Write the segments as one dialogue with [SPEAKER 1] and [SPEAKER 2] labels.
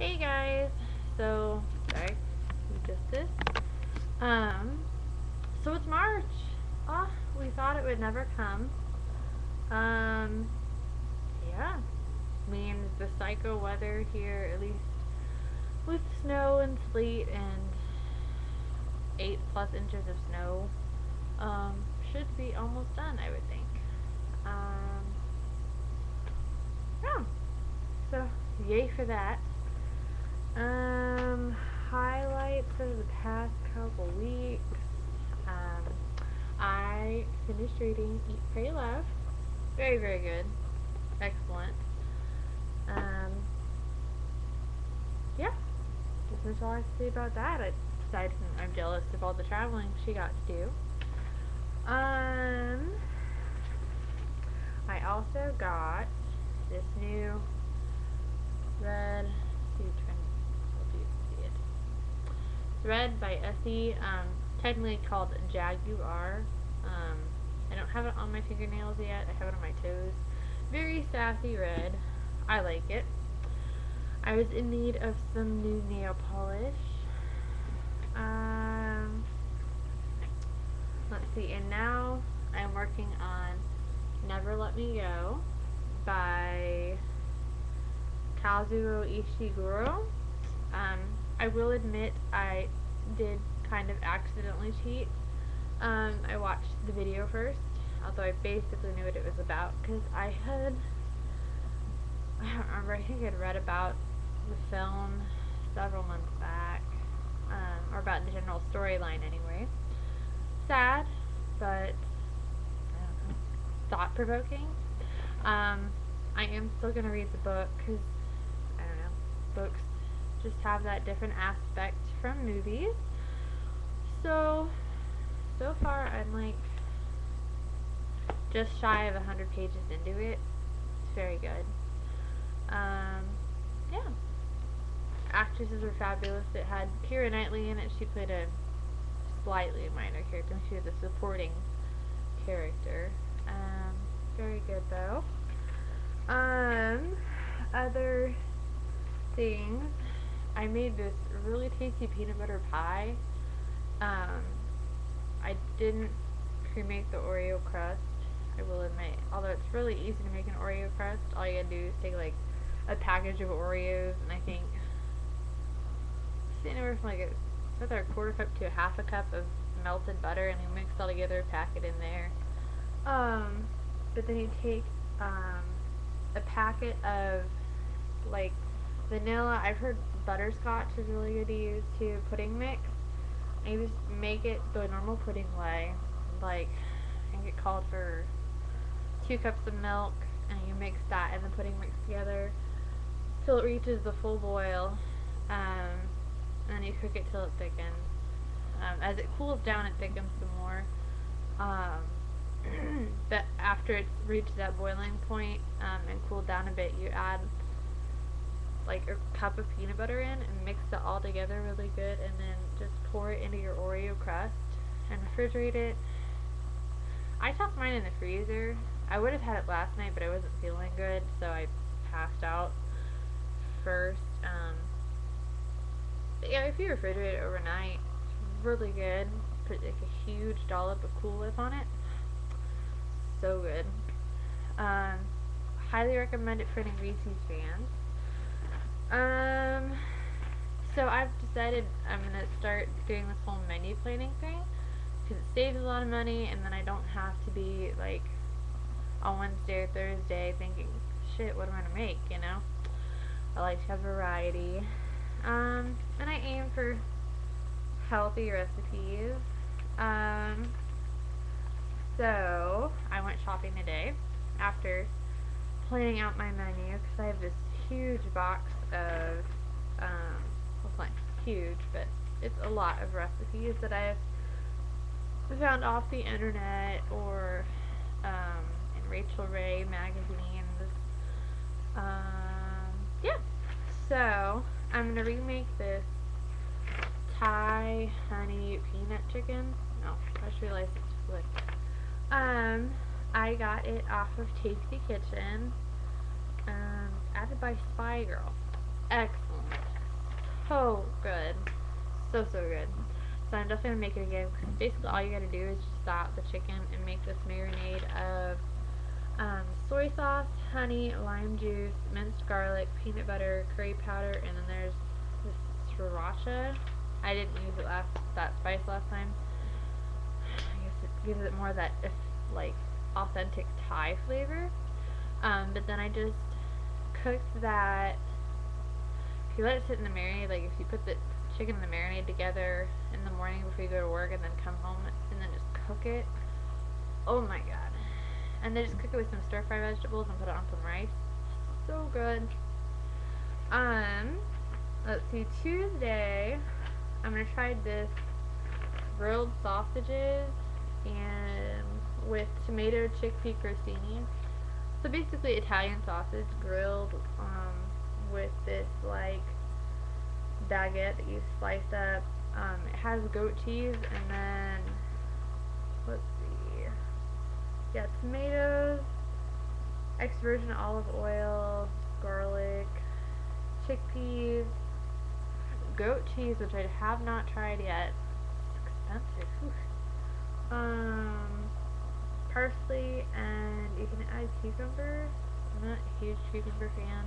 [SPEAKER 1] Hey guys, so sorry, just this. So it's March. Oh, we thought it would never come. Yeah, means the psycho weather here, at least with snow and sleet and 8+ inches of snow, should be almost done, I would think. Yeah, so yay for that. Highlights of the past couple weeks. I finished reading Eat, Pray, Love. Very, very good. Excellent. Yeah, that's all I have to say about that. Aside from I'm jealous of all the traveling she got to do. I also got this new red. It's read by Essie, technically called Jaguar. I don't have it on my fingernails yet. I have it on my toes. Very sassy red. I like it. I was in need of some new nail polish. Let's see, and now I'm working on Never Let Me Go by Kazuo Ishiguro. I will admit I did kind of accidentally cheat. I watched the video first, although I basically knew what it was about, because I don't remember, I think I'd read about the film several months back, or about the general storyline anyway. Sad, but, I don't know, thought-provoking. I am still going to read the book, because, I don't know, books just have that different aspect from movies. So far I'm like just shy of 100 pages into it. It's very good. Yeah. Actresses were fabulous. It had Keira Knightley in it. She played a slightly minor character. She was a supporting character. Very good though. Other things. I made this really tasty peanut butter pie. I didn't cremate the Oreo crust, I will admit. Although it's really easy to make an Oreo crust. All you gotta do is take like a package of Oreos, and I think it's anywhere from like it's either a quarter cup to a half a cup of melted butter, and you mix it all together, pack it in there. But then you take a packet of like vanilla. I've heard butterscotch is really good to use too. Pudding mix. And you just make it the normal pudding way. Like, I think it called for 2 cups of milk, and you mix that and the pudding mix together till it reaches the full boil. And then you cook it till it thickens. As it cools down, it thickens some more. But after it's reached that boiling point and cooled down a bit, you add like a cup of peanut butter in and mix it all together really good, and then just pour it into your Oreo crust and refrigerate it. I tossed mine in the freezer. I would have had it last night, but I wasn't feeling good, so I passed out first. But yeah, if you refrigerate it overnight, it's really good. Put like a huge dollop of Cool Whip on it. So good. Highly recommend it for any Reese's fans. So I've decided I'm going to start doing this whole menu planning thing, because it saves a lot of money, and then I don't have to be like on Wednesday or Thursday thinking, shit, what am I going to make, you know? I like to have variety. And I aim for healthy recipes. So I went shopping today after planning out my menu, because I have this huge box of, well, it's not huge, but it's a lot of recipes that I've found off the internet or in Rachel Ray magazines. Yeah, so I'm going to remake this Thai honey peanut chicken. No, I just realized it's flipped. I got it off of Tasty Kitchen. Added by Spy Girl. Excellent. so good. So, so good. So I'm definitely going to make it again. Basically, all you got to do is just stop the chicken and make this marinade of soy sauce, honey, lime juice, minced garlic, peanut butter, curry powder, and then there's this sriracha. I didn't use that spice last time. I guess it gives it more of that like authentic Thai flavor. But then I just cooked that. If you let it sit in the marinade, like if you put the chicken and the marinade together in the morning before you go to work and then come home and then just cook it, oh my god. And then just cook it with some stir fry vegetables and put it on some rice. So good. Let's see, Tuesday, I'm gonna try this grilled sausages and with tomato chickpea crostini. So basically Italian sausage grilled with this like baguette that you slice up. It has goat cheese and then let's see, yeah, tomatoes, extra virgin olive oil, garlic, chickpeas, goat cheese, which I have not tried yet. It's expensive. Whew. Parsley, and you can add cucumber. I'm not a huge cucumber fan.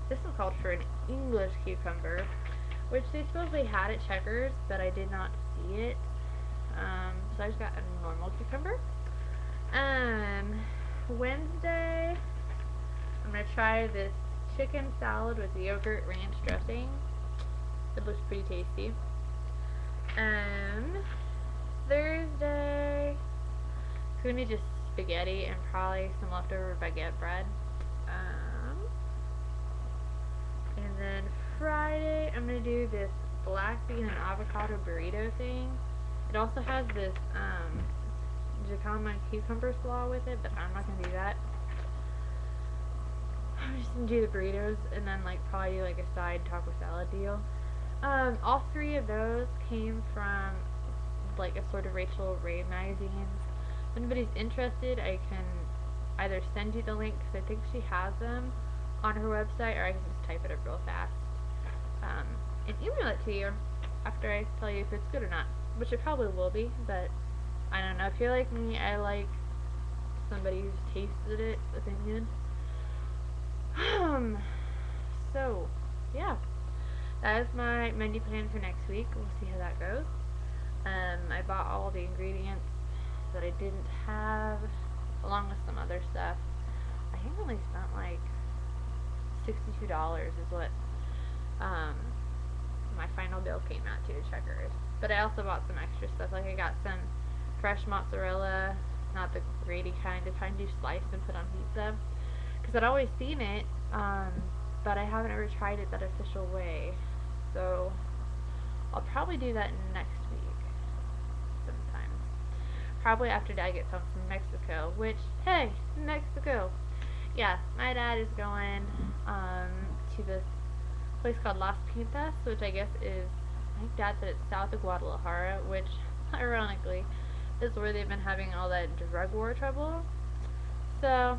[SPEAKER 1] This one called for an English cucumber, which they supposedly had at Checkers, but I did not see it. So I just got a normal cucumber. Wednesday, I'm gonna try this chicken salad with yogurt ranch dressing. It looks pretty tasty. Thursday, it's gonna be just spaghetti and probably some leftover baguette bread. And then Friday, I'm gonna do this black bean and avocado burrito thing. It also has this jicama cucumber slaw with it, but I'm not gonna do that. I'm just gonna do the burritos and then like probably do like a side taco salad deal. All three of those came from like a sort of Rachel Ray magazines. If anybody's interested, I can either send you the link because I think she has them on her website, or I can just type it up real fast and email it to you after I tell you if it's good or not, which it probably will be, but I don't know. If you're like me, I like somebody who's tasted it opinion. So yeah, that is my menu plan for next week. We'll see how that goes. I bought all the ingredients that I didn't have, along with some other stuff. I think I only spent like $62 is what my final bill came out to Checkers. But I also bought some extra stuff. Like I got some fresh mozzarella, not the graty kind, the kind you slice and put on pizza. Because I'd always seen it, but I haven't ever tried it that official way. So I'll probably do that next week sometime. Probably after Dad gets home from Mexico, which, hey, Mexico. Yeah, my dad is going to this place called Las Pintas, which I guess is, I think Dad said it's south of Guadalajara, which, ironically, is where they've been having all that drug war trouble. So,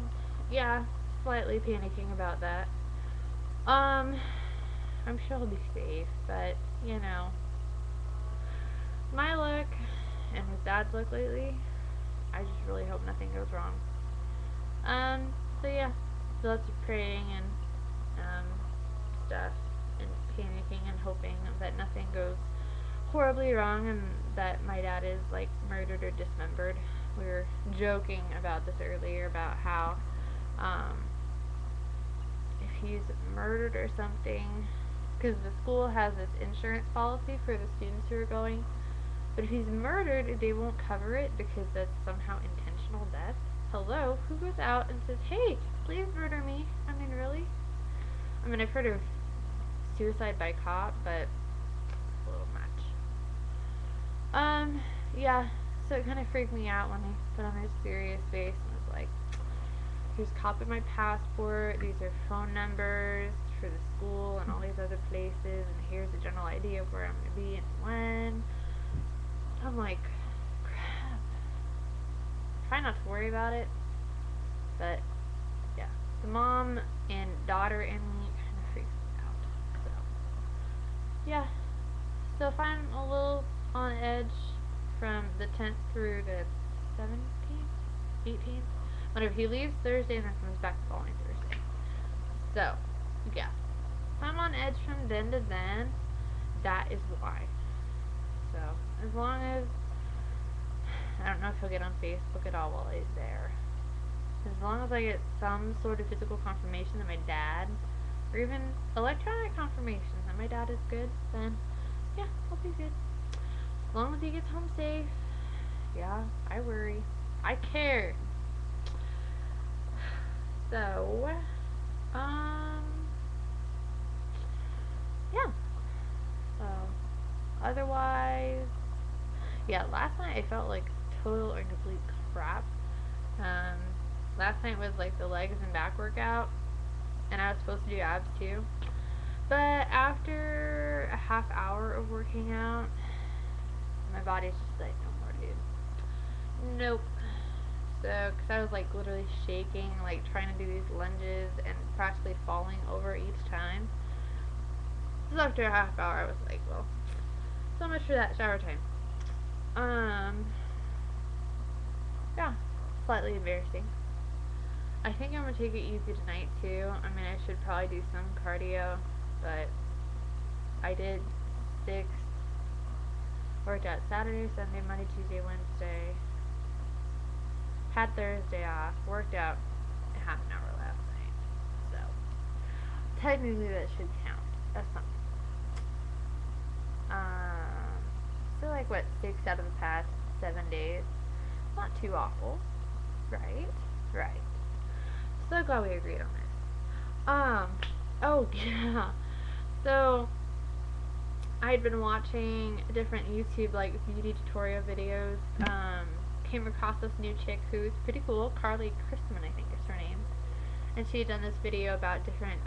[SPEAKER 1] yeah, slightly panicking about that. I'm sure he'll be safe, but, you know, my luck and his dad's luck lately, I just really hope nothing goes wrong. So yeah, lots of praying and, stuff, and panicking and hoping that nothing goes horribly wrong and that my dad is, like, murdered or dismembered. We were joking about this earlier, about how, if he's murdered or something, because the school has this insurance policy for the students who are going, but if he's murdered, they won't cover it because that's somehow intentional death. Hello? Who goes out and says, hey, please murder me? I mean, really? I mean, I've heard of suicide by cop, but it's a little much. Yeah, so it kind of freaked me out when I put on this serious face and was like, here's a copy of my passport, these are phone numbers for the school and all these other places, and here's a general idea of where I'm going to be and when. I'm like, crap. Try not to worry about it, but yeah, the mom and daughter in me kind of freaks me out. So yeah. So if I'm a little on edge from the 10th through the 17th, 18th, whenever he leaves Thursday and then comes back the following Thursday. So, yeah. If I'm on edge from then to then, that is why. So, as long as, I don't know if he'll get on Facebook at all while he's there. As long as I get some sort of physical confirmation that my dad, or even electronic confirmation that my dad is good, then yeah, I'll be good. As long as he gets home safe, yeah, I worry. I care. So, um, yeah. So, otherwise, yeah, last night I felt like total and complete crap. Um, last night was like the legs and back workout, and I was supposed to do abs too. But after a half hour of working out, my body's just like, no more, dude. Nope. So, because I was like literally shaking, like trying to do these lunges and practically falling over each time. So after a half hour, I was like, well, so much for that shower time. Yeah, slightly embarrassing. I think I'm gonna take it easy tonight too. I mean, I should probably do some cardio, but I did 6, worked out Saturday, Sunday, Monday, Tuesday, Wednesday, had Thursday off, worked out half an hour last night. So, technically that should count as something. So like what, 6 out of the past 7 days? Not too awful, right? Right. So glad we agreed on this. Oh yeah. So I'd been watching different YouTube like beauty tutorial videos. Came across this new chick who's pretty cool, Carly Christman, I think is her name, and she had done this video about different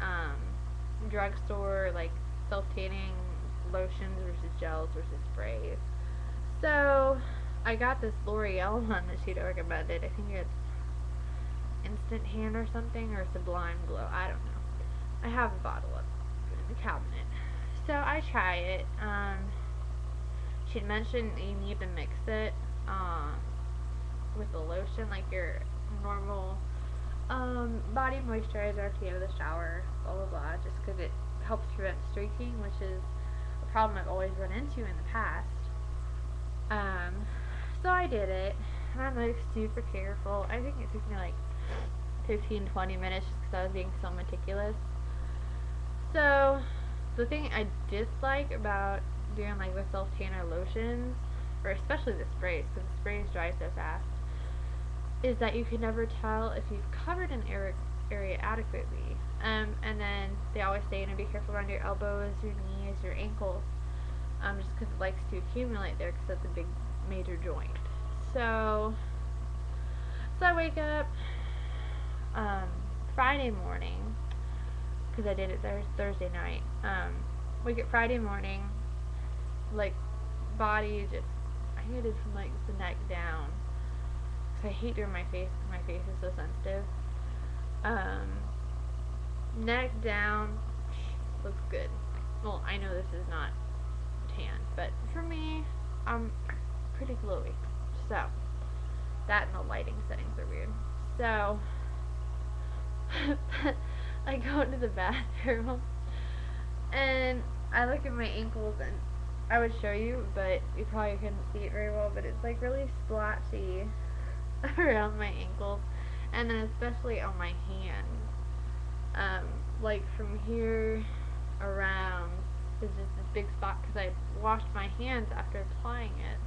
[SPEAKER 1] drugstore like self-tanning lotions versus gels versus sprays. So I got this L'Oreal one that she'd recommended. I think it's Instant Tan or something, or Sublime Glow. I don't know. I have a bottle of it in the cabinet. So I try it. She'd mentioned you need to mix it with the lotion, like your normal body moisturizer after you have the shower, blah blah blah, just because it helps prevent streaking, which is a problem I've always run into in the past. So I did it, and I'm like super careful. I think it took me like 15-20 minutes just because I was being so meticulous. So the thing I dislike about doing like the self tanner lotions, or especially the sprays, because the sprays dry so fast, is that you can never tell if you've covered an area adequately. And then they always say, be careful around your elbows, your knees, your ankles, just because it likes to accumulate there because that's a big major joint. So I wake up Friday morning, because I did it Thursday night. Wake up Friday morning, like body just, I think I did from like the neck down, because I hate doing my face because my face is so sensitive. Neck down, looks good. Well, I know this is not tan, but for me, I'm pretty glowy. So that and the lighting settings are weird. So I go into the bathroom and I look at my ankles, and I would show you, but you probably couldn't see it very well, but it's like really splotchy around my ankles, and then especially on my hands. Like from here around is just this big spot because I washed my hands after applying it.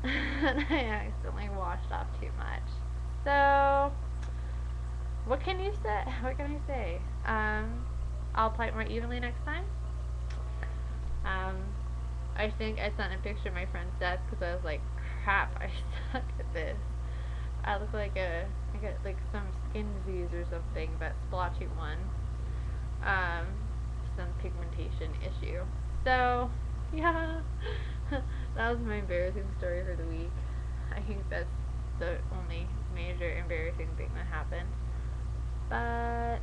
[SPEAKER 1] And I accidentally washed off too much. So what can you say? What can I say? I'll apply it more evenly next time. I think I sent a picture of my friend's desk because I was like, crap, I suck at this. I look like I got like some skin disease or something, but splotchy one. Some pigmentation issue. So, yeah, that was my embarrassing story for the week. I think that's the only major embarrassing thing that happened. But